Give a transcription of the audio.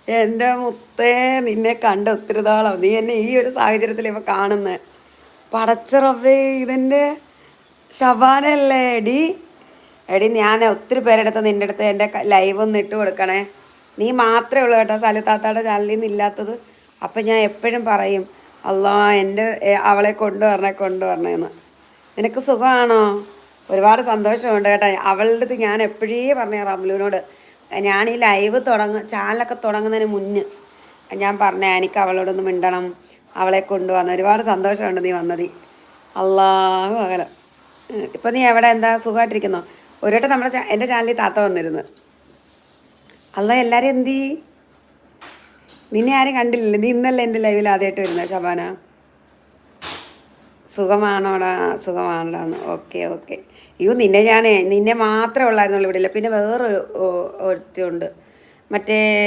എൻ്റെ മുത്തേ, നിന്നെ കണ്ട ഒത്തിരി നാളാവും. നീ എന്നെ ഈ ഒരു സാഹചര്യത്തിൽ ഇവ കാണുന്നത്. പടച്ചറവേ, ഇതെൻ്റെ ഷബാനല്ലേ എടി? എടി, ഞാൻ ഒത്തിരി പേരെടുത്ത് നിൻ്റെ അടുത്ത് എൻ്റെ ലൈവ് ഒന്ന് ഇട്ട് കൊടുക്കണേ. നീ മാത്രമേ ഉള്ളൂ കേട്ടോ സലിത്താത്തയുടെ ചാനലിൽ നിന്ന് ഇല്ലാത്തത്. അപ്പം ഞാൻ എപ്പോഴും പറയും, അല്ലാ എൻ്റെ അവളെ കൊണ്ടുവരണേന്ന്. നിനക്ക് സുഖമാണോ? ഒരുപാട് സന്തോഷമുണ്ട് കേട്ടോ. അവളുടെ അടുത്ത് ഞാൻ എപ്പോഴേ പറഞ്ഞ റംലുവിനോട്, ഞാൻ ഈ ലൈവ് ചാനലൊക്കെ തുടങ്ങുന്നതിന് മുന്നേ ഞാൻ പറഞ്ഞ എനിക്ക് അവളോടൊന്ന് മിണ്ടണം, അവളെ കൊണ്ടുവന്ന. ഒരുപാട് സന്തോഷമുണ്ട് നീ വന്നത്. അല്ലാഹു അകലം. ഇപ്പം നീ എവിടെ, എന്താ സുഖമായിട്ടിരിക്കുന്നോ? ഒരു വട്ടം നമ്മുടെ എൻ്റെ ചാനലിൽ താത്ത വന്നിരുന്നു. അല്ല, എല്ലാവരും എന്തി? നിന്നെ ആരും കണ്ടില്ലല്ലേ? നീ ഇന്നല്ലേ എൻ്റെ ലൈവിൽ ആദ്യമായിട്ട് വരുന്നത് ഷബാന? സുഖമാണോടാ? സുഖമാണോടാന്ന്. Okay okay. അയ്യോ, നിന്നെ മാത്രമേ ഉള്ളായിരുന്നുള്ളൂ ഇവിടെ ഇല്ല. പിന്നെ വേറൊരു ഒരുത്തിയുണ്ട്, മറ്റേ